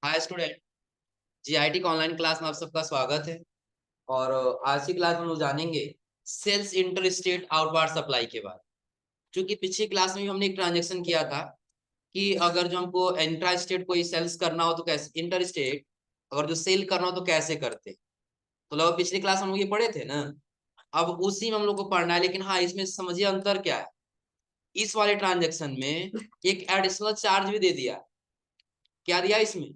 Hi student. GIT का online class में आप सबका स्वागत है। और आज की क्लास में हम लोग जानेंगे sales interstate outward supply के बारे में। क्योंकि पिछली क्लास में भी हमने एक ट्रांजेक्शन किया था कि अगर जो हमको इंट्रा स्टेट कोई सेल्स करना हो तो कैसे, इंटर स्टेट अगर जो सेल करना हो तो कैसे करते। तो लगभग पिछली क्लास में हम लोग ये पढ़े थे ना। अब उसी में हम लोग को पढ़ना है, लेकिन हाँ इसमें समझिए अंतर क्या है। इस वाले ट्रांजेक्शन में एक एडिशनल चार्ज भी दे दिया। क्या दिया इसमें?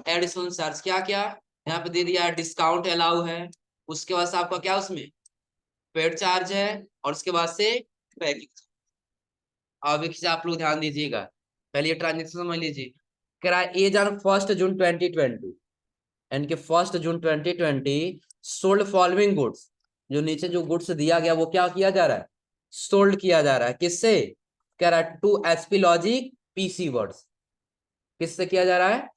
Additional charge. क्या क्या यहाँ पे दे दिया? डिस्काउंट अलाउ है। उसके बाद से आपका क्या उसमें पेड चार्ज है। और उसके बाद से पैकिंग। अब एक चीज आप लोग ध्यान दीजिएगा, पहले ये ट्रांजेक्शन समझ लीजिए। करा एज ऑन 1 जून 2020 एंड के 1 जून 2020 सोल्ड फॉलोइंग गुड्स। जो नीचे जो गुड्स दिया गया वो क्या किया जा रहा है? सोल्ड किया जा रहा है। किससे? कह रहा है to SP logic PC words. किससे किया जा रहा है?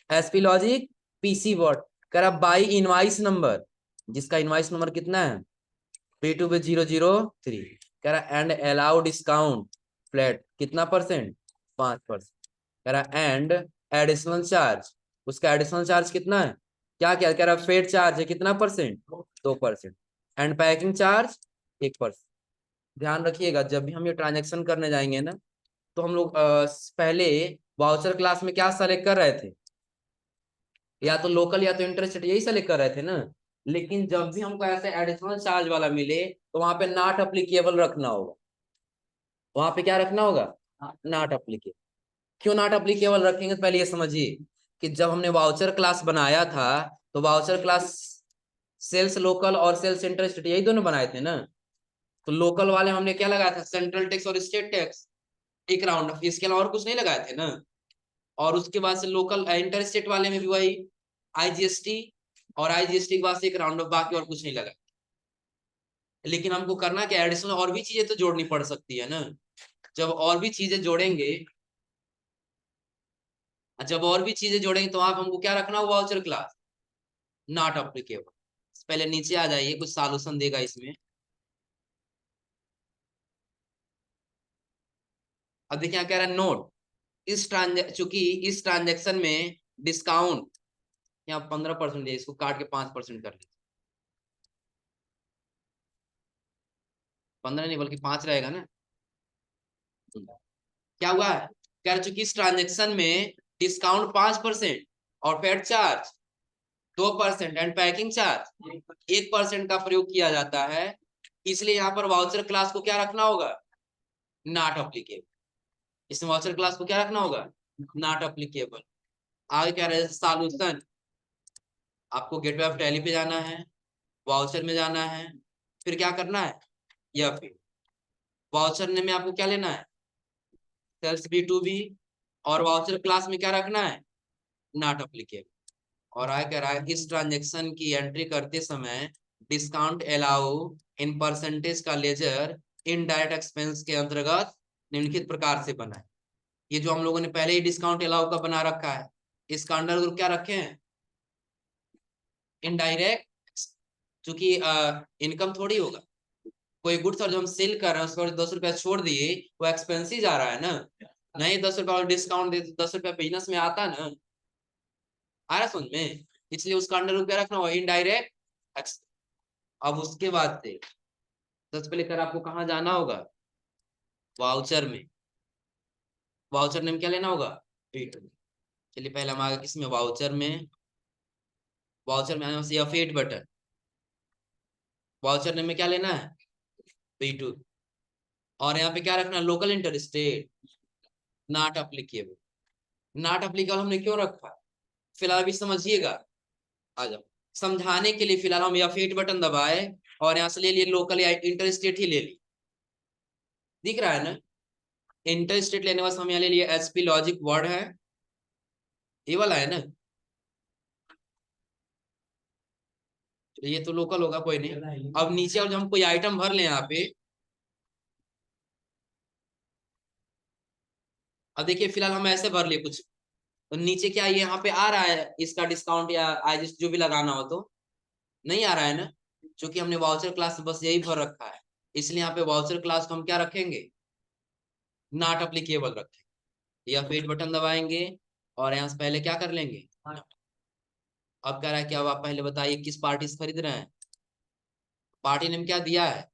SP logic PC word. कह रहा बाई इनवाइस नंबर, जिसका इनवाइस नंबर कितना है? P2B003। कह रहा एंड अलाउ डिस्काउंट फ्लैट कितना परसेंट? 5%। कह रहा एंड एडिशनल चार्ज, उसका एडिशनल चार्ज कितना है? क्या क्या कह रहा फेड चार्ज है कितना परसेंट? 2%। And packing charge 1%। ध्यान रखिएगा जब भी हम ये ट्रांजेक्शन करने जाएंगे ना, तो हम लोग पहले वाउचर क्लास में क्या सेलेक्ट कर रहे थे? या तो लोकल या तो इंटरेस्टेड, यही सेलेक्ट कर रहे थे ना। लेकिन जब भी हमको ऐसे एडिशनल चार्ज वाला मिले तो वहां पे नॉट अप्लीकेबल रखना होगा। वहां पे क्या रखना होगा? Not applicable. क्यों नॉट अप्लीकेबल रखेंगे? तो पहले ये समझिए कि जब हमने वाउचर क्लास बनाया था तो वाउचर क्लास सेल्स लोकल और सेल्स इंटरेस्टेड यही दोनों बनाए थे ना। तो लोकल वाले हमने क्या लगाया था? सेंट्रल टैक्स और स्टेट टैक्स, एक राउंड, इसके अलावा और कुछ नहीं लगाए थे ना। और उसके बाद से लोकल इंटर स्टेट वाले में भी वही आईजीएसटी, और आईजीएसटी के बाद से एक राउंड ऑफ, बाकी और कुछ नहीं लगा। लेकिन हमको करना क्या, एडिशनल और भी चीजें तो जोड़नी पड़ सकती है ना। जब और भी चीजें जोड़ेंगे, तो आप हमको क्या रखना होगा? Voucher class not applicable. पहले नीचे आ जाइए, कुछ सॉल्यूशन देगा इसमें। अब देखिए क्या कह रहा है, नोट चूंकि इस ट्रांजेक्शन में डिस्काउंट यहाँ 15% है, इसको काट के 5% कर लीजिए। 15 नहीं बल्कि 5 रहेगा ना। क्या हुआ है? कह रहा चूंकि इस ट्रांजेक्शन में डिस्काउंट 5% और freight charge 2% and packing charge 1% का प्रयोग किया जाता है, इसलिए यहाँ पर वाउचर क्लास को क्या रखना होगा? Not applicable. इसमें वाउचर क्लास को क्या रखना होगा? Not applicable. आगे क्या रहे सॉल्यूशन। आपको गेटवे ऑफ टैली पे जाना है, वाउचर में जाना है, फिर क्या करना है? या फिर वाउचर में आपको क्या लेना है? Sales B2B। और वाउचर क्लास में क्या रखना है? Not applicable. और आगे कह रहा है इस ट्रांजेक्शन की एंट्री करते समय डिस्काउंट अलाउ इन परसेंटेज का लेजर इनडायरेक्ट एक्सपेंस के अंतर्गत निम्नलिखित प्रकार से बना है। ये जो हम लोगों ने पहले ही डिस्काउंट अलाउ का बना रखा है, इसका अंडर ग्रुप क्या रखे हैं? इनडायरेक्ट। चूंकि इनकम थोड़ी होगा, कोई गुड्स और जो हम सेल कर रहे हैं उसको 10 रुपया छोड़ दिए, वो एक्सपेंस ही जा रहा है ना। नहीं 10 रुपया और डिस्काउंट दे 10 रुपया बिजनेस में आता ना। आ रहा समझ में? इसलिए उसका अंडर ग्रुप क्या रखना होगा? इनडायरेक्ट। अब उसके बाद से सबसे पहले कर आपको कहाँ जाना होगा? वाउचर में। वाउचर नेम क्या लेना होगा? P2। चलिए पहले हम आगे किसमें? वाउचर में। वाउचर में आने से F8 बटन। वाउचर नेम में क्या लेना है? P2। और यहाँ पे क्या रखना? Local inter state not applicable. Not applicable हमने क्यों रखा? फिलहाल अभी समझिएगा। आ जाओ समझाने के लिए। फिलहाल हम F8 बटन दबाए और यहाँ से ले लिए लोकल या इंटर स्टेट ही ले ली। दिख रहा है ना? इंटर स्टेट लेने वास्ते हम यहाँ ले लिए एसपी लॉजिक वर्ड है, ये वाला है ना। ये तो लोकल होगा, कोई नहीं। अब नीचे और हम कोई आइटम भर ले यहाँ पे। अब देखिए फिलहाल हम ऐसे भर लिए कुछ, तो नीचे क्या ये यहाँ पे आ रहा है इसका डिस्काउंट या आज जो भी लगाना हो तो? नहीं आ रहा है ना, क्योंकि हमने वाउचर क्लास बस यही भर रखा है। इसलिए यहाँ पे वाउचर क्लास को हम क्या रखेंगे? नॉट अप्लीकेबल रखेंगे। या फिर बटन दबाएंगे और यहाँ से पहले क्या कर लेंगे? अब कह रहा है कि अब आप पहले बताइए किस पार्टी से खरीद रहे हैं। पार्टी नेम क्या दिया है,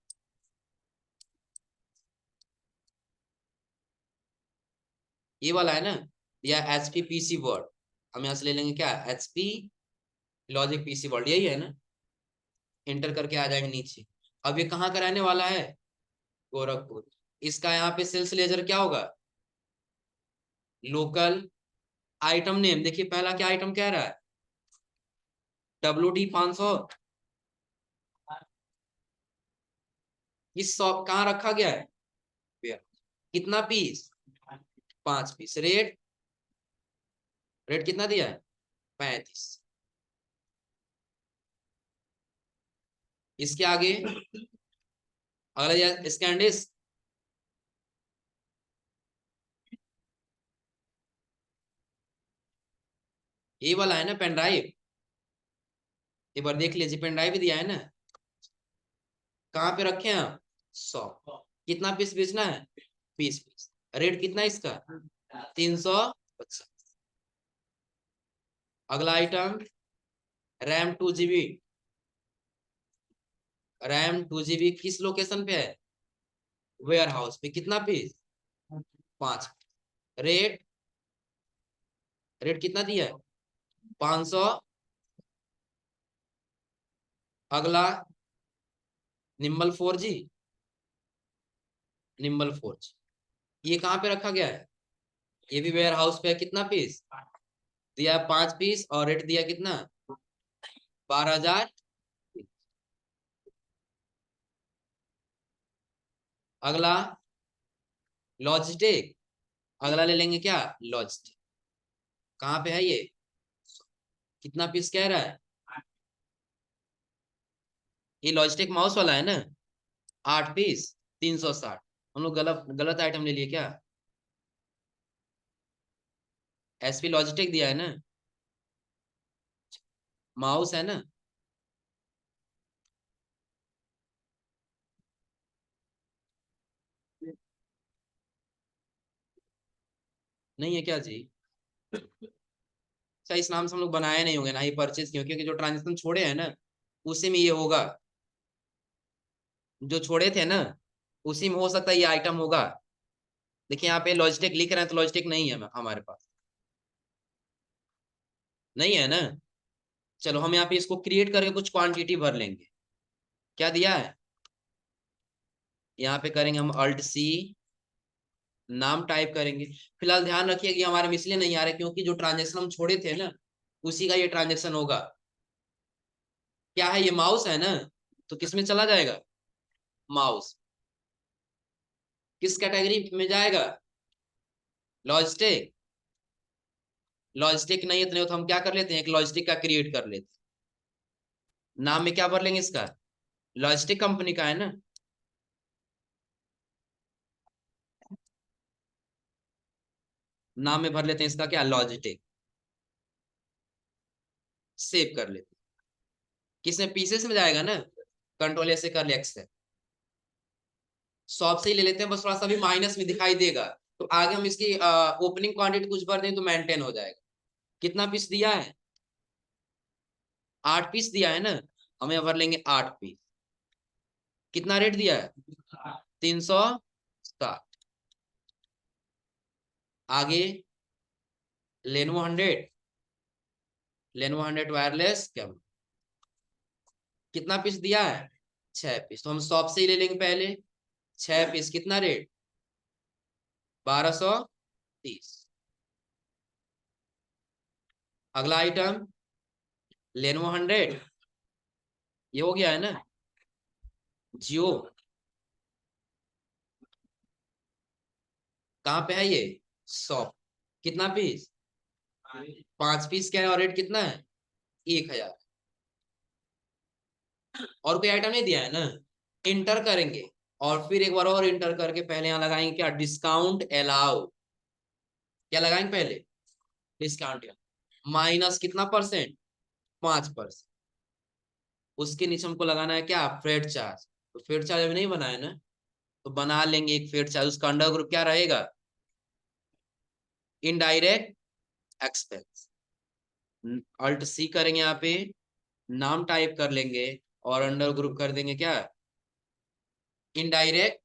ये वाला है ना, या एचपी पीसी वर्ल्ड। हम यहाँ से ले लेंगे क्या, एचपी लॉजिक पीसी वर्ल्ड, यही है ना। इंटर करके आ जाएंगे नीचे। अब ये कहाँ का रहने वाला है, गोरखपुर। इसका यहाँ पे सेल्स लेजर क्या होगा, लोकल। आइटम नेम देखिए, पहला क्या आइटम कह रहा है, WD 500। इस शॉप कहाँ रखा गया है, कितना पीस, 5 पीस। रेट, रेट कितना दिया है, 35। इसके आगे अगला स्कैंडिस, ये वाला है ना पेन ड्राइव। एक बार देख लीजिए, पेन ड्राइव भी दिया है ना। कहाँ पे रखे हैं आप, 100। कितना पीस बेचना है, 20 पीस। रेट कितना है इसका, 350। अगला item, RAM 2 GB। RAM 2 GB किस लोकेशन पे है, वेयर हाउस पे। कितना पीस, 5। रेट, रेट कितना दिया है, 500। अगला निम्बल 4G, निम्बल 4G ये कहाँ पे रखा गया है, ये भी वेयर हाउस पे है। कितना पीस दिया है, 5 पीस। और रेट दिया कितना, 12,000। अगला लॉजिटेक, अगला ले लेंगे क्या, लॉजिटेक। कहाँ पे है ये, कितना पीस कह रहा है, ये लॉजिटेक माउस वाला है ना, 8 पीस, 360। हम लोग गलत गलत आइटम ले लिए क्या, SP लॉजिटेक दिया है ना, माउस है ना। नहीं है क्या जी, अच्छा इस नाम से हम लोग बनाए नहीं होंगे ना, ही परचेज क्यों, क्योंकि जो ट्रांजेक्शन छोड़े हैं ना उसी में ये होगा। जो छोड़े थे ना उसी में हो सकता है ये आइटम होगा। देखिए यहाँ पे लॉजिटेक लिख रहे हैं तो लॉजिटेक नहीं है हमारे पास, नहीं है ना। चलो हम यहाँ पे इसको क्रिएट करके कुछ क्वांटिटी भर लेंगे। क्या दिया है, यहाँ पे करेंगे हम Alt+C, नाम टाइप करेंगे। फिलहाल ध्यान रखिए कि हमारे में इसलिए नहीं आ रहा क्योंकि जो ट्रांजेक्शन हम छोड़े थे ना उसी का ये ट्रांजेक्शन होगा। क्या है, ये माउस है ना, तो किस में चला जाएगा, माउस। किस कैटेगरी में जाएगा, लॉजिस्टिक। लॉजिस्टिक नहीं है तो हम क्या कर लेते हैं, एक लॉजिस्टिक का क्रिएट कर लेते हैं। नाम में क्या भर लेंगे इसका, लॉजिस्टिक कंपनी का है ना। नाम में भर लेते हैं इसका क्या, लॉजिस्टिक। सेव कर लेते हैं। किसमें, पीसेस में जाएगा ना, कंट्रोल से कर ले एक्स से। शॉप से ही ले लेते हैं, बस थोड़ा सा भी माइनस में दिखाई देगा। तो आगे हम इसकी ओपनिंग क्वांटिटी कुछ भर दें तो मेंटेन हो जाएगा। कितना पीस दिया है, 8 पीस दिया है ना, हम यहाँ भर लेंगे 8 पीस। कितना रेट दिया है, 360। आगे Lenovo 100, Lenovo 100 वायरलेस क्या, कितना पीस दिया है, 6 पीस। तो हम शॉप से ही ले लेंगे पहले, 6 पीस। कितना रेट, 1230। अगला आइटम Lenovo 100, ये हो गया है ना। जियो, कहाँ पे है ये, शॉप। कितना पीस, 5 पीस क्या है, और रेट कितना है, 1,000। और कोई आइटम नहीं दिया है ना। इंटर करेंगे और फिर एक बार और इंटर करके पहले यहाँ लगाएंगे क्या, डिस्काउंट अलाउ। क्या लगाएंगे पहले, डिस्काउंट, माइनस कितना परसेंट, 5%। उसके नीचे हमको लगाना है क्या, फ्रेट चार्ज। तो फ्रेट चार्ज अभी नहीं बना है ना, तो बना लेंगे एक फ्रेट चार्ज। उसका अंडर ग्रुप क्या रहेगा, इनडायरेक्ट एक्सपेंस। अल्ट सी करेंगे, यहाँ पे नाम टाइप कर लेंगे और अंडर ग्रुप कर देंगे क्या, इनडायरेक्ट।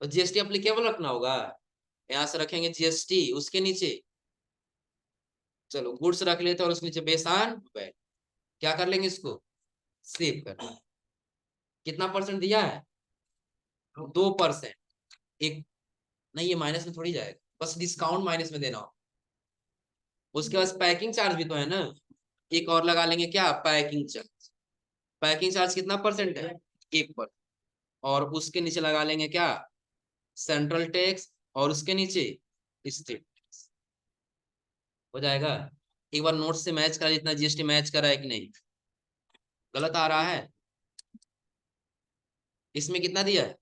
तो जीएसटी अप्लीकेबल रखना होगा, यहां से रखेंगे जीएसटी, उसके नीचे चलो गुड्स रख लेते हैं और उसके नीचे बेसान वैट। क्या कर लेंगे इसको, सेव कर। कितना परसेंट दिया है, 2%। एक नहीं, ये माइनस में थोड़ी जाएगा, बस डिस्काउंट माइनस में देना हो। उसके बाद पैकिंग चार्ज भी तो है ना, एक और लगा लेंगे क्या, पैकिंग चार्ज। पैकिंग चार्ज कितना परसेंट है, 1%। और उसके नीचे लगा लेंगे क्या, सेंट्रल टैक्स, और उसके नीचे स्टेट टैक्स। हो जाएगा। एक बार नोट से मैच करा, जितना जीएसटी मैच करा है कि नहीं, गलत आ रहा है। इसमें कितना दिया है,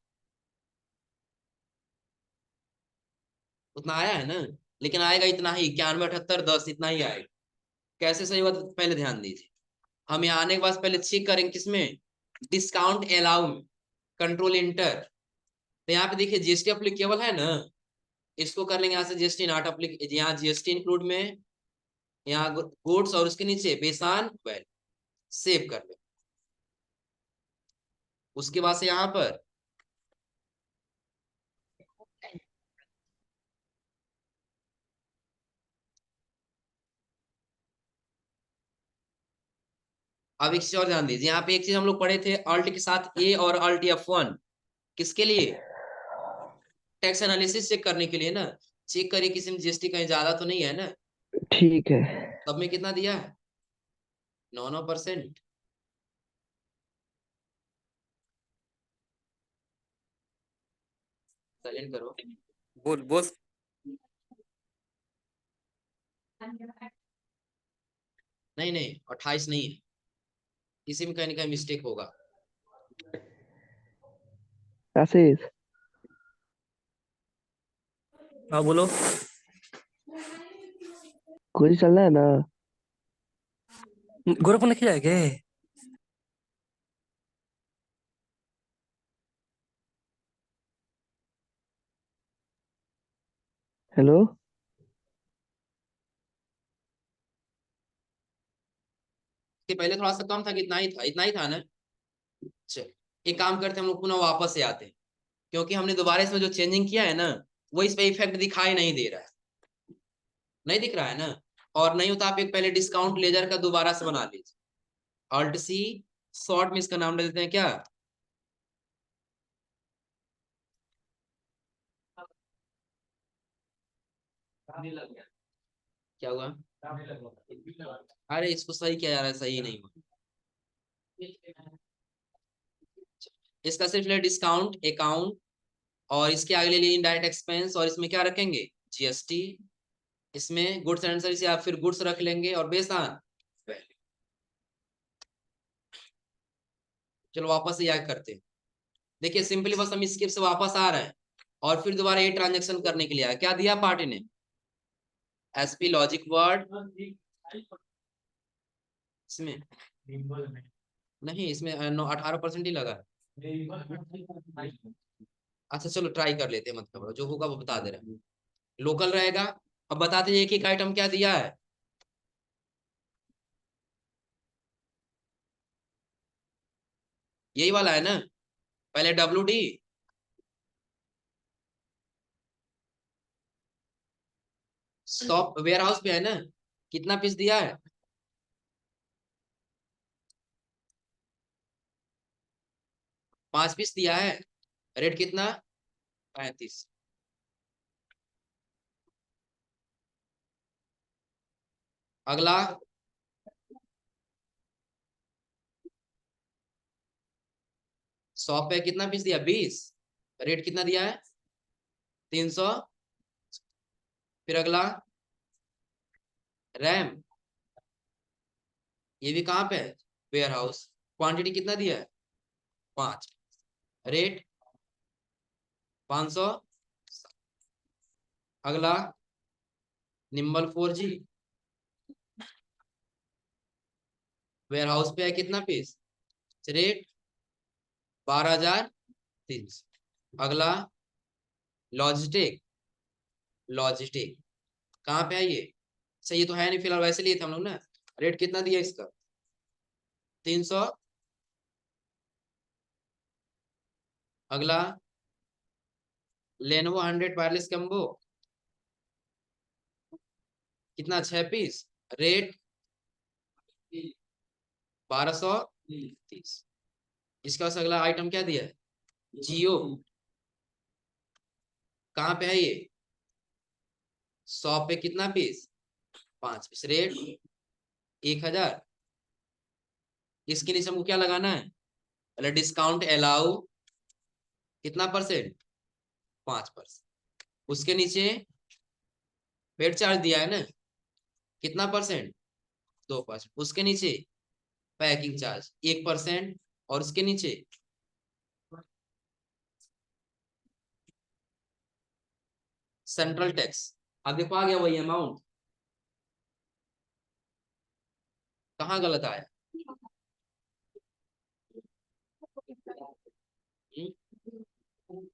उतना आया है ना, लेकिन आएगा इतना ही, 91, 78, 10 इतना ही आएगा। कैसे सही बात, पहले ध्यान दीजिए। हम यहाँ आने के बाद पहले चेक करेंगे किसमें, डिस्काउंट अलाउ में, कंट्रोल इंटर। तो यहाँ पे देखिए जीएसटी अप्लीकेबल है ना, इसको कर लेंगे यहाँ से जीएसटी नॉट अप्लीकेबल, यहाँ जीएसटी इंक्लूड में, यहाँ गुड्स और उसके नीचे बेसान वैल, सेव कर ले। उसके बाद से यहाँ पर अब एक चीज और ध्यान दीजिए, यहाँ पे एक चीज हम लोग पढ़े थे, अल्ट के साथ ए और अल्ट F1, किसके लिए, टैक्स एनालिसिस चेक करने के लिए ना। चेक करिए किसी में जीएसटी कहीं ज्यादा तो नहीं है ना। ठीक है। सब में कितना दिया है, 9%। साइलेंट करो, बोल बोल। नहीं नहीं 28 नहीं है, इसी में कहीं ना कहीं मिस्टेक होगा। आशीष, हाँ बोलो। गोली चलना है ना। गोरखपुर नहीं जाएगा क्या? हेलो। कि पहले थोड़ा सा कम था कि इतना ही था, इतना ही था ना। चल एक काम करते हैं, हम लोग पुनः वापस से आते हैं, क्योंकि हमने दोबारा इसमें जो चेंजिंग किया है ना, वो इस पे इफेक्ट दिखाई नहीं दे रहा है, नहीं दिख रहा है ना। और नहीं होता आप एक पहले डिस्काउंट लेजर का दोबारा से बना लीजिए, अल्ट सी, शॉर्ट में इसका नाम दे देते हैं क्या, क्या हुआ, अरे इसको सही किया जा रहा है, सही नहीं हुआ। इसका सिर्फ ले डिस्काउंट अकाउंट, और इसके आगे ले लिए इनडायरेक्ट एक्सपेंस, और इसमें क्या रखेंगे, जीएसटी। इसमें गुड्स एंड सर्विस या फिर गुड्स रख लेंगे और बेसान। चलो वापस से याद करते हैं। देखिए सिंपली बस हम स्किप से वापस आ रहे हैं, और फिर दोबारा ये ट्रांजेक्शन करने के लिए आया, क्या दिया पार्टी ने, एसपी लॉजिक वर्ड। इसमें नहीं, इसमें 18% ही लगा। अच्छा चलो ट्राई कर लेते हैं, मतलब जो होगा वो बता दे रहे हैं, लोकल रहेगा। अब बताते हैं एक एक आइटम क्या दिया है, यही वाला है ना, पहले WD, स्टॉक वेयर हाउस पे है ना, कितना पीस दिया है, 5 पीस दिया है, रेट कितना, 35। अगला शॉप पे कितना पीस दिया, 20, रेट कितना दिया है, 300। फिर अगला रैम, ये भी कहाँ पे है, वेयर हाउस, क्वांटिटी कितना दिया है, 5, रेट 500। अगला निम्बल 4G, वेयर हाउस पे है कितना पीस, रेट 12,300। अगला लॉजिस्टिक, लॉजिस्टिक कहाँ पे है ये, सही, ये तो है नहीं फिलहाल, वैसे लिए थे हम लोग ना। रेट कितना दिया इसका? 300। अगला लेनोवो 100 वायरलेस कम्बो, कितना? 6 पीस। रेट 1230। इसका से अगला आइटम क्या दिया है? जियो। कहाँ पे है ये? 100 पे कितना पीस? 5 पीस। रेट 1000। इसके नीचे हमको क्या लगाना है? पहले डिस्काउंट अलाउ, कितना परसेंट? 5%। उसके नीचे वेट चार्ज दिया है ना, कितना परसेंट? 2%। उसके नीचे पैकिंग चार्ज 1%। और उसके नीचे सेंट्रल टैक्स। अब देखो आ गया वही अमाउंट। कहाँ गलत आया?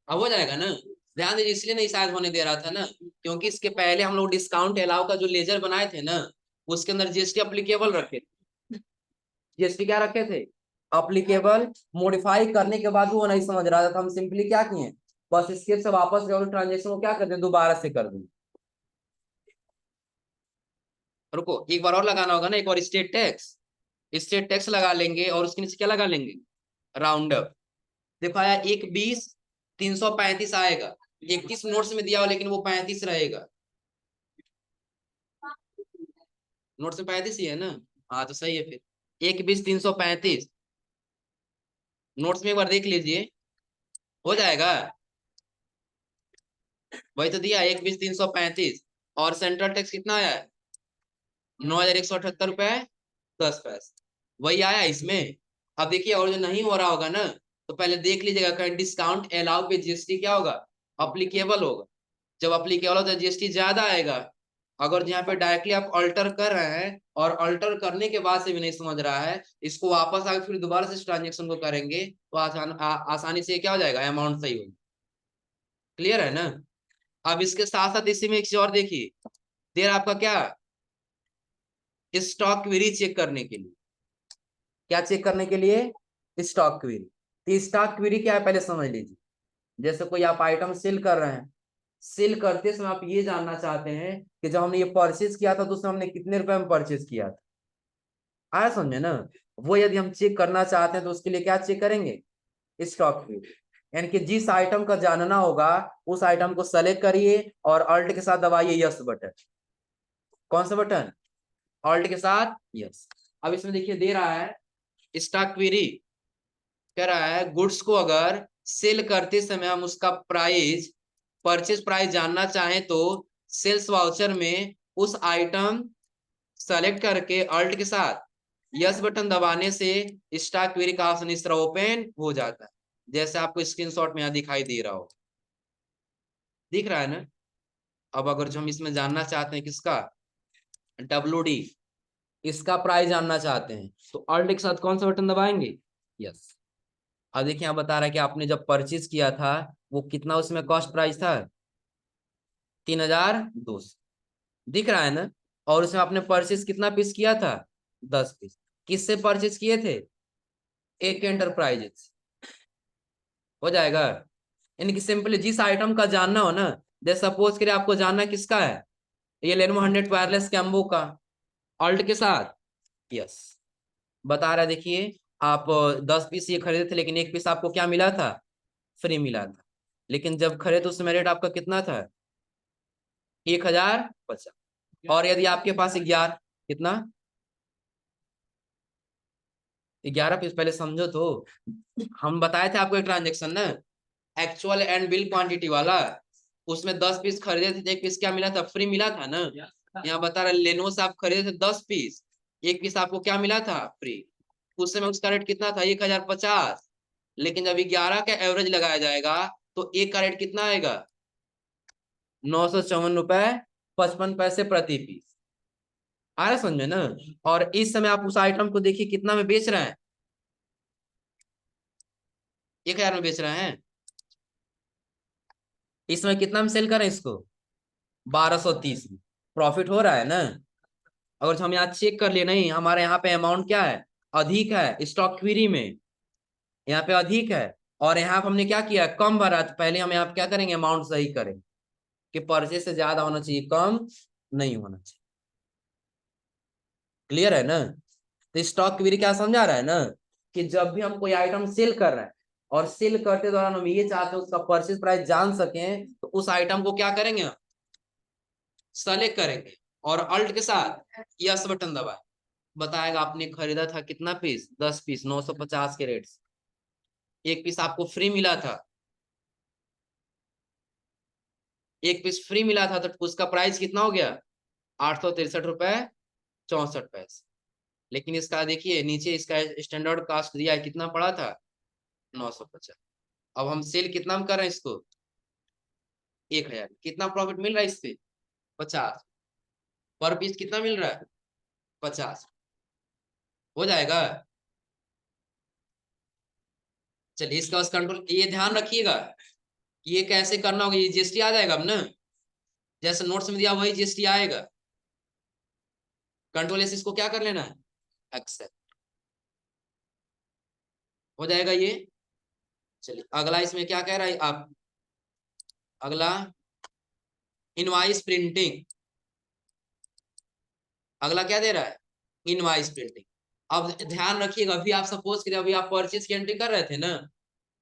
अब हो जाएगा ना? ध्यान दीजिए, इसलिए नहीं शायद होने दे रहा था ना, क्योंकि इसके पहले हम लोग डिस्काउंट अलाउ का जो लेजर बनाए थे ना, उसके अंदर जीएसटी अप्लीकेबल रखे थे। जीएसटी क्या रखे थे? अप्लीकेबल। मॉडिफाई करने के बाद भी वो नहीं समझ रहा था, तो हम सिंपली क्या किए, बस इसके से वापस गए और ट्रांजेक्शन को क्या कर दें, दोबारा से कर दें। रुको, एक बार और लगाना होगा ना, एक और स्टेट टैक्स। स्टेट टैक्स लगा लेंगे और उसके नीचे क्या लगा लेंगे? Round up. देखो आया 1 20 335 आएगा। 31 नोट्स में दिया हुआ, लेकिन वो 35 रहेगा। नोट्स में 35 ही है ना? हाँ तो सही है फिर। 1 20 335 नोट्स में एक बार देख लीजिए, हो जाएगा। वही तो दिया 1 20 335। और सेंट्रल टैक्स कितना आया है? 9178 रुपए 10 पैसे। वही आया इसमें। अब देखिए, और जो नहीं हो रहा होगा ना, तो पहले देख लीजिएगा कहीं डिस्काउंट अलाउ पे जीएसटी क्या होगा? अप्लीकेबल होगा। जब अप्लीकेबल होता है जीएसटी ज्यादा आएगा। अगर यहाँ पे डायरेक्टली आप अल्टर कर रहे हैं और अल्टर करने के बाद से भी नहीं समझ रहा है, इसको वापस आके फिर दोबारा से ट्रांजेक्शन को करेंगे तो आसानी से क्या हो जाएगा, अमाउंट सही होगा। क्लियर है ना? अब इसके साथ साथ इसी में एक चीज और देखिए, देर आपका क्या, स्टॉक क्वेरी चेक करने के लिए। क्या चेक करने के लिए? Stock query. तो स्टॉक क्वेरी क्या है पहले समझ लीजिए। जैसे कोई आप आइटम सेल कर रहे हैं, सेल करते समय आप ये जानना चाहते हैं कि जब हमने ये परचेज किया था तो उसमें हमने कितने रुपए में परचेज किया था। आया समझे ना? वो यदि हम चेक करना चाहते हैं तो उसके लिए क्या चेक करेंगे? Stock query. यानी कि जिस आइटम का जानना होगा उस आइटम को सेलेक्ट करिए और अल्ट के साथ दबाइए यस बटन। कौन सा बटन? अल्ट के साथ यस। अब इसमें देखिए दे रहा है स्टॉक क्वेरी, कह रहा है गुड्स को अगर सेल करते समय हम उसका प्राइस, परचेज प्राइस जानना चाहें तो सेल्स वाउचर में उस आइटम सेलेक्ट करके अल्ट के साथ यस बटन दबाने से स्टॉक क्वेरी का ऑप्शन इस तरह ओपन हो जाता है, जैसे आपको स्क्रीनशॉट में यहाँ दिखाई दे रहा हो। दिख रहा है ना? अब अगर जो हम इसमें जानना चाहते हैं किसका, WD, इसका प्राइस जानना चाहते हैं तो अल्ट के साथ कौन सा बटन दबाएंगे? यस। अब देखिए यहाँ बता रहा है कि आपने जब परचेज किया था वो कितना उसमें कॉस्ट प्राइस था? 3200। दिख रहा है ना? और उसमें आपने परचेज कितना पीस किया था? 10 पीस। किससे परचेज किए थे? एक एंटरप्राइजेस। हो जाएगा। यानी कि सिंपली जिस आइटम का जानना हो ना, जैसे सपोज करिए आपको जानना किसका है, ये लेनोवो 100 वायरलेस कैम्बो का, अल्ट के साथ यस। बता रहा है देखिए, आप 10 पीस ये खरीदे थे, लेकिन एक पीस आपको क्या मिला था? फ्री मिला था। लेकिन जब खरीदे तो उसमें रेट आपका कितना था? 1050। और यदि आपके पास 11, कितना? 11 पीस। पहले समझो तो, हम बताए थे आपको एक ट्रांजेक्शन ना, एक्चुअल एंड बिल क्वांटिटी वाला। उसमें 10 पीस खरीदे थे तो एक पीस क्या मिला था? फ्री मिला था ना। यहाँ बता रहा लेनोवो से आप खरीदे थे 10 पीस, एक पीस आपको क्या मिला था? फ्री। उस समय उसका रेट कितना था? 1050। लेकिन जब 11 का एवरेज लगाया जाएगा तो एक का रेट कितना आएगा? 954 रुपए 55 पैसे प्रति पीस। आ रहा समझे ना? और इस समय आप उस आइटम को देखिए कितना में बेच रहे हैं? 1000 में बेच रहे हैं। इस समय कितना में सेल कर रहे हैं इसको? 1230 में। प्रॉफिट हो रहा है ना? अगर हम यहाँ चेक कर ले, नहीं हमारे यहाँ पे अमाउंट क्या है, अधिक है स्टॉक क्वेरी में, यहाँ पे अधिक है, और यहाँ पे हमने क्या किया, कम भरा, तो पहले हम यहाँ पे क्या करेंगे, अमाउंट सही करेंगे कि परचेज से ज्यादा होना चाहिए, कम नहीं होना चाहिए। क्लियर है ना? तो स्टॉक क्वेरी क्या समझा रहा है ना, कि जब भी हम कोई आइटम सेल कर रहे हैं और सेल करते दौरान हम ये चाहते हैं उसका परचेज प्राइस जान सकें, तो उस आइटम को क्या करेंगे, सेलेक्ट करेंगे और अल्ट के साथ यस बटन दबाए, बताएगा आपने खरीदा था कितना पीस, 10 पीस 950 के रेट से। एक पीस आपको फ्री मिला था, एक पीस फ्री मिला था, तो उसका प्राइस कितना हो गया, 863 रुपए 64 पैसे। लेकिन इसका देखिए नीचे इसका स्टैंडर्ड कास्ट दिया है, कितना पड़ा था, 950। अब हम सेल कितना में कर रहे हैं इसको, 1000। कितना प्रॉफिट मिल रहा है इससे, 50। पर पीस कितना मिल रहा है, 50। हो जाएगा। चलिए इसका बस कंट्रोल, ये ध्यान रखिएगा कि ये कैसे करना होगा, ये जीएसटी आ जाएगा अब ना, जैसे नोट्स में दिया वही जीएसटी आएगा। कंट्रोल एस इसको क्या कर लेना है, एक्सेप्ट, हो जाएगा ये। चलिए अगला इसमें क्या कह रहा है आप, अगला इनवाइस प्रिंटिंग, अगला क्या दे रहा है, इनवाइस प्रिंटिंग। अब ध्यान रखिएगा, अभी आप सपोज करिए अभी आप परचेज की एंट्री कर रहे थे ना,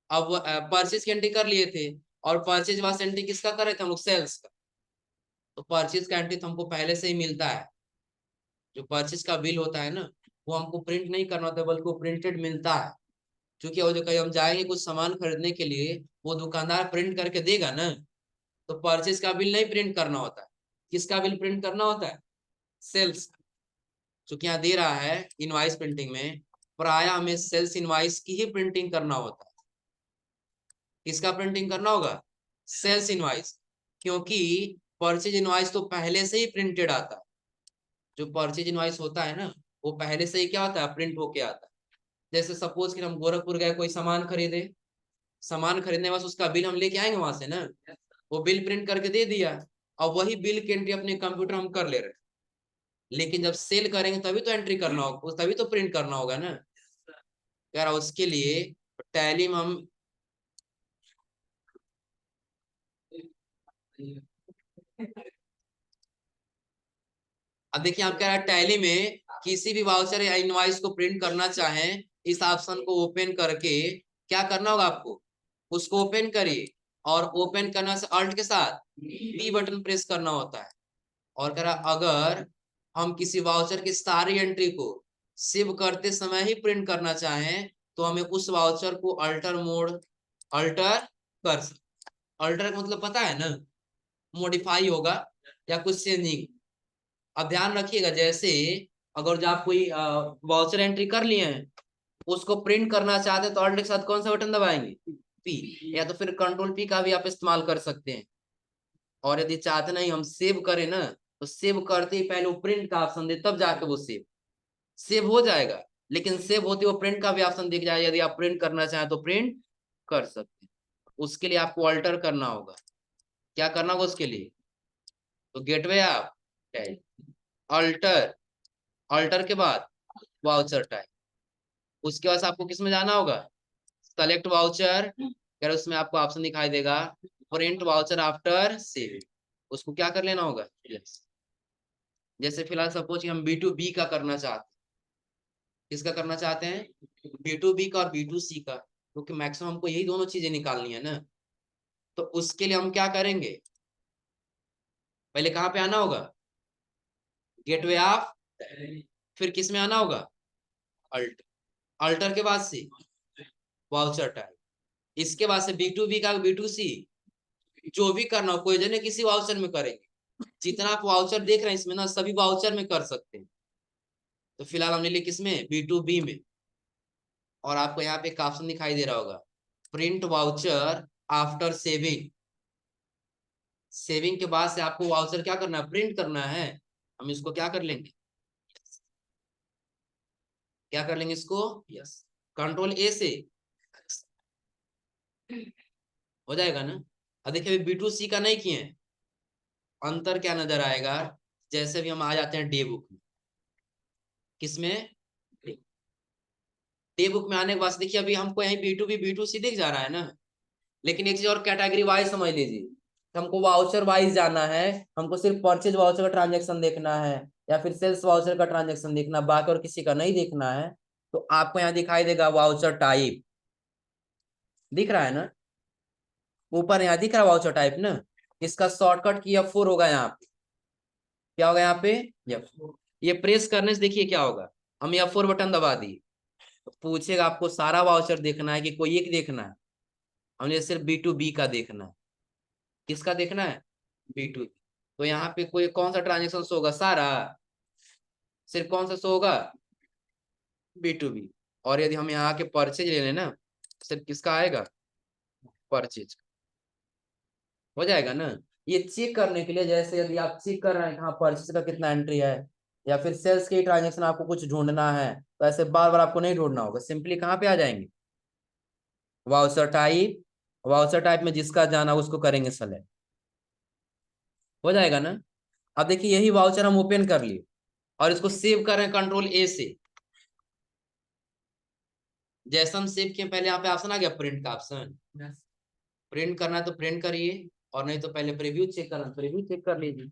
अब परचेज की एंट्री कर लिए थे, और परचेज वाला एंट्री किसका कर रहे थे हम लोग, सेल्स का। तो परचेज का एंट्री तो हमको पहले से ही मिलता है, जो परचेज का बिल होता है ना, वो हमको प्रिंट नहीं करना होता, बल्कि वो प्रिंटेड मिलता है। क्योंकि वो जो कहीं हम जाएंगे कुछ सामान खरीदने के लिए, वो दुकानदार प्रिंट करके देगा ना, तो परचेज का बिल नहीं प्रिंट करना होता है, किसका बिल प्रिंट करना होता है, सेल्स। चूंकि यहाँ दे रहा है इनवाइस प्रिंटिंग में, प्राय हमें सेल्स इनवाइस की ही प्रिंटिंग करना होता है। किसका प्रिंटिंग करना होगा, सेल्स इनवाइस, क्योंकि परचेज इनवाइस तो पहले से ही प्रिंटेड आता है। जो परचेज इनवाइस होता है ना, वो पहले से ही क्या होता है, प्रिंट होके आता है। जैसे सपोज कि हम गोरखपुर गए कोई सामान खरीदे, सामान खरीदने बस उसका बिल हम लेके आएंगे वहां से ना, वो बिल प्रिंट करके दे दिया, और वही बिल की एंट्री अपने कंप्यूटर हम कर ले रहे हैं। लेकिन जब सेल करेंगे तभी तो एंट्री करना होगा, तभी तो प्रिंट करना होगा ना यार। उसके लिए टैली में हम अब देखिए आप कह रहा है टैली में किसी भी वाउचर या इनवॉइस को प्रिंट करना चाहें, इस ऑप्शन को ओपन करके क्या करना होगा आपको, उसको ओपन करिए, और ओपन करने से अल्ट के साथ बी बटन प्रेस करना होता है। और कह रहा अगर हम किसी वाउचर की सारी एंट्री को सेव करते समय ही प्रिंट करना चाहें, तो हमें उस वाउचर को अल्टर मोड, अल्टर कर सकते। अल्टर का मतलब पता है ना, मॉडिफाई होगा या कुछ चेंजिंग। अब ध्यान रखिएगा, जैसे अगर जो आप कोई वाउचर एंट्री कर लिए हैं, उसको प्रिंट करना चाहते हैं, तो अल्ट के साथ कौन सा बटन दबाएंगे, पी, या तो फिर कंट्रोल पी का भी आप इस्तेमाल कर सकते हैं। और यदि चाहते नहीं हम सेव करें ना, तो सेव करते ही पहले वो प्रिंट का ऑप्शन दे, तब जाके वो सेव सेव हो जाएगा। लेकिन सेव होते वो प्रिंट का भी ऑप्शन दिख जाए, यदि आप प्रिंट करना चाहें तो प्रिंट कर सकते हैं। उसके लिए आपको अल्टर करना होगा। क्या करना होगा उसके लिए, तो गेटवे आप अल्टर, अल्टर के बाद वाउचर टाइप। उसके बाद आपको किस में जाना होगा, सेलेक्ट वाउचर, यार उसमें आपको ऑप्शन दिखाई देगा प्रिंट वाउचर आफ्टर सेविंग, उसको क्या कर लेना होगा, यस। जैसे फिलहाल सपोज कि हम बी टू बी का करना चाहते हैं, किसका करना चाहते हैं, बी टू बी का और बी टू सी का, क्योंकि मैक्सिमम हमको यही दोनों चीजें निकालनी है ना। तो उसके लिए हम क्या करेंगे, पहले कहाँ पे आना होगा, गेटवे ऑफ, फिर किस में आना होगा, अल्ट, अल्टर के बाद से वाउचर टाइप, इसके बाद से बी टू बी का बी टू सी, जो भी करना हो, कोई जने किसी वाउचर में करेंगे। जितना आप वाउचर देख रहे हैं इसमें ना, सभी वाउचर में कर सकते हैं। तो फिलहाल हमने लिया किसमें, बी टू बी में। और आपको यहाँ पे एक ऑप्शन दिखाई दे रहा होगा, print voucher after saving. Saving के बाद से आपको वाउचर क्या करना है, प्रिंट करना है। हम इसको क्या कर लेंगे, क्या कर लेंगे इसको, यस, कंट्रोल ए से हो जाएगा ना। अब देखिए बी टू सी का नहीं किए, अंतर क्या नजर आएगा, जैसे भी हम आ जाते हैं डे बुक में, किसमें? डे बुक में आने के बाद देखिए अभी हमको यहीं B2B B2C दिख जा रहा है ना, लेकिन एक चीज और कैटेगरी वाइज समझ लीजिए, हमको वाउचर वाइज जाना है, हमको सिर्फ परचेज वाउचर का ट्रांजेक्शन देखना है या फिर सेल्स वाउचर का ट्रांजेक्शन देखना, बाकी और किसी का नहीं देखना है। तो आपको यहाँ दिखाई देगा वाउचर टाइप, दिख रहा है ना, ऊपर यहाँ दिख रहा है वाउचर टाइप ना। इसका शॉर्टकट की F4 होगा यहाँ पे। क्या होगा यहाँ पे? F4। ये प्रेस करने से देखिए क्या होगा, हम F4 बटन दबा दिए तो पूछेगा आपको सारा वाउचर देखना है कि कोई एक देखना है। हमने सिर्फ B2B का देखना है। किसका देखना है? B2B। तो यहाँ पे कोई कौन सा ट्रांजेक्शन शो होगा? सारा। सिर्फ कौन सा शो होगा? B2B। और यदि हम यहाँ के परचेज ले लें ना, सिर्फ किसका आएगा? परचेज। हो जाएगा ना। ये चेक करने के लिए, जैसे यदि आप चेक कर रहे हैं कहाँ परचेज का कितना एंट्री है, या फिर सेल्स के ट्रांजेक्शन आपको कुछ ढूंढना है, तो ऐसे बार बार आपको नहीं ढूंढना होगा, सिंपली कहाँ पे आ जाएंगे? Voucher type. वाउचर टाइप में जिसका जाना उसको करेंगे सेलेक्ट। हो जाएगा ना। अब देखिए यही वाउचर हम ओपन कर लिए और इसको सेव कर रहे हैं Ctrl A से। जैसे हम सेव किए पहले यहाँ पे ऑप्शन आ गया प्रिंट का ऑप्शन। प्रिंट करना है तो प्रिंट करिए, और नहीं तो पहले प्रीव्यू चेक करना, प्रीव्यू चेक कर लीजिए।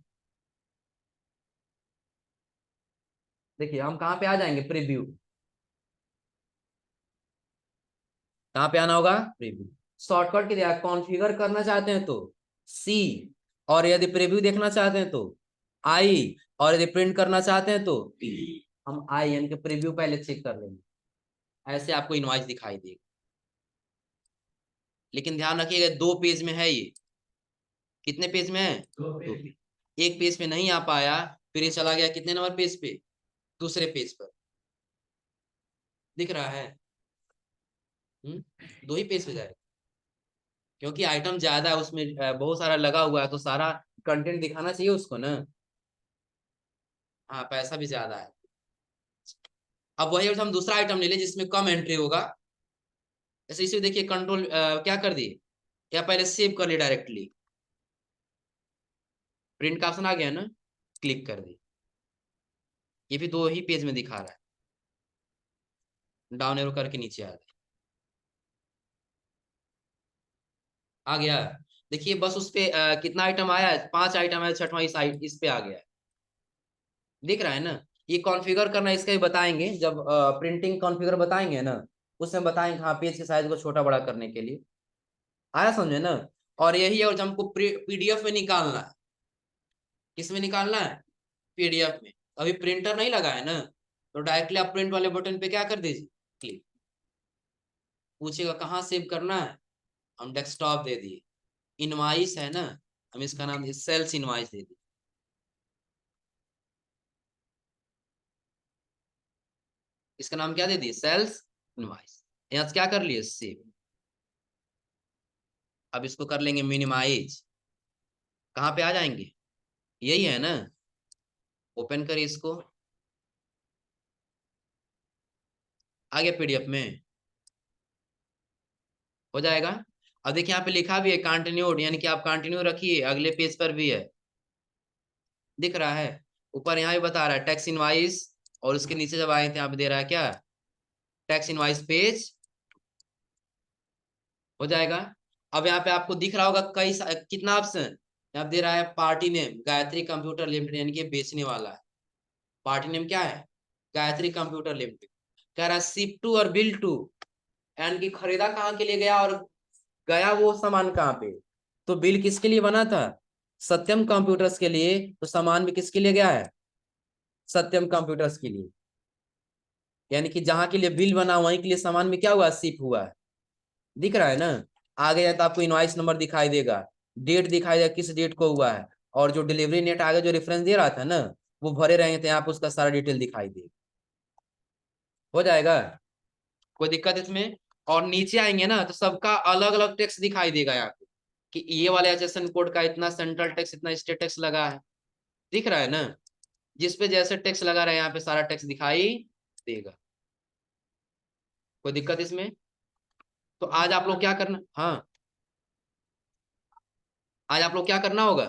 देखिए हम कहाँ पे आ जाएंगे? प्रीव्यू। कहाँ पे आना होगा? प्रीव्यू। शॉर्टकट की दिया, कॉन्फ़िगर करना चाहते हैं तो C, और यदि प्रीव्यू देखना चाहते हैं तो I, और यदि प्रिंट करना चाहते हैं तो P। हम I यानी कि प्रीव्यू पहले चेक कर लेंगे, ऐसे आपको इनवॉइस दिखाई देगा। लेकिन ध्यान रखिएगा 2 पेज में है ये। कितने पेज में है? 2 पेज। एक पेज पे नहीं आ पाया, फिर ये चला गया कितने नंबर पेज पे? दूसरे पेज पर। दिख रहा है? 2 ही पेज पे जाएगा, क्योंकि आइटम ज्यादा है उसमें, बहुत सारा लगा हुआ है, तो सारा कंटेंट दिखाना चाहिए उसको ना। हाँ, पैसा भी ज्यादा है। अब वही हम दूसरा आइटम ले ले जिसमें कम एंट्री होगा। ऐसे इसे देखिए कंट्रोल क्या कर दिए, या पहले सेव कर लिए डायरेक्टली। प्रिंट का ऑप्शन आ गया ना, क्लिक कर दिए। ये भी 2 ही पेज में दिखा रहा है, डाउन एरो करके नीचे आ गया। देखिए बस उस पे कितना आइटम आया है? 5 आइटम है, छठवां इस पे आ गया है। दिख रहा है ना। ये कॉन्फ़िगर करना इसका ही बताएंगे जब प्रिंटिंग कॉन्फ़िगर बताएंगे ना, उसमें बताएंगे हाँ पेज के साइज को छोटा बड़ा करने के लिए। आया समझे ना। और यही है, और जब हमको PDF में निकालना है। किस में निकालना है? PDF में। अभी प्रिंटर नहीं लगा है ना, तो डायरेक्टली आप प्रिंट वाले बटन पे क्या कर दीजिए? क्लिक। पूछेगा कहाँ सेव करना है, हम डेस्कटॉप दे दिए। इनवाइस है ना, हम इसका नाम सेल्स इनवाइस दे दिए। इसका नाम क्या दे दिए? Sales invoice. यहाँ से क्या कर लिए? सेव। अब इसको कर लेंगे मिनिमाइज। कहाँ पे आ जाएंगे? यही है ना। ओपन करिए इसको। आ गया PDF में। हो जाएगा। अब देखिए यहाँ पे लिखा भी है कंटिन्यूड, यानी कि आप कंटिन्यू रखिए, अगले पेज पर भी है। दिख रहा है? ऊपर यहाँ भी बता रहा है टैक्स इनवाइस, और उसके नीचे जब आए थे यहाँ पे दे रहा है क्या? Tax invoice page. हो जाएगा। अब यहाँ पे आपको दिख रहा होगा कितना ऑप्शन यहाँ दे रहा है? Party name Gayatri computer limited, यानी कि बेचने वाला है। पार्टी नेम क्या है? Gayatri computer limited. कह रहा है शिप टू और बिल टू, यानी कि खरीदा कहाँ के लिए गया और गया वो सामान कहाँ पे। तो बिल किसके लिए बना था? सत्यम कंप्यूटर्स के लिए। तो सामान भी किसके लिए गया है? सत्यम कंप्यूटर्स के लिए। यानी कि जहां के लिए बिल बना वहीं के लिए सामान में क्या हुआ? शिप हुआ है। दिख रहा है ना। आगे जाए तो आपको इनवॉइस नंबर दिखाई देगा, डेट दिखाई देगा किस डेट को हुआ है, और जो डिलीवरी नेट आगे जो रेफरेंस दे रहा था ना, वो भरे रहेंगे तो यहाँ पे उसका सारा डिटेल दिखाई देगा। हो जाएगा। कोई दिक्कत इसमें? और नीचे आएंगे ना तो सबका अलग अलग टैक्स दिखाई देगा यहाँ पे, कि ये वाले एचएसएन कोड का इतना सेंट्रल टैक्स, इतना स्टेट टैक्स लगा है। दिख रहा है ना। जिसपे जैसे टैक्स लगा रहा है यहाँ पे सारा टैक्स दिखाई देगा। कोई दिक्कत इसमें? तो आज आप लोग क्या करना, हाँ, आज आप लोग क्या करना होगा?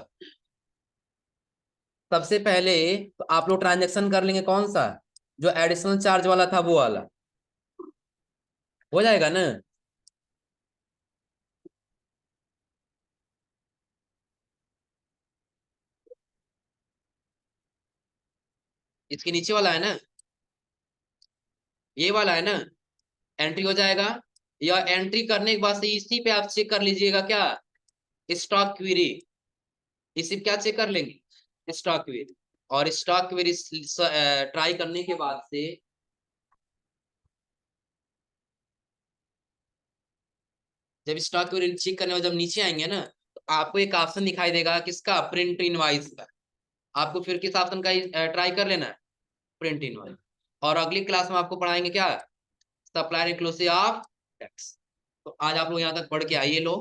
सबसे पहले तो आप लोग ट्रांजेक्शन कर लेंगे कौन सा? जो एडिशनल चार्ज वाला था वो वाला हो जाएगा ना। इसके नीचे वाला है ना, ये वाला है ना, एंट्री हो जाएगा। या एंट्री करने के बाद से इसी पे आप चेक कर लीजिएगा क्या, स्टॉक क्वेरी। इसी पे क्या चेक कर लेंगे, स्टॉक क्वेरी। और स्टॉक क्वेरी ट्राई करने के बाद से जब स्टॉक क्वेरी चेक करने में जब नीचे आएंगे ना, तो आपको एक ऑप्शन दिखाई देगा किसका, प्रिंट इनवाइस का। आपको फिर किस ऑप्शन का ट्राई कर लेना है, प्रिंट इनवाइस। और अगली क्लास में आपको पढ़ाएंगे क्या, सप्लायर इंक्लूसिव ऑफ टैक्स। तो आज आप लोग यहाँ तक पढ़ के आइए लो।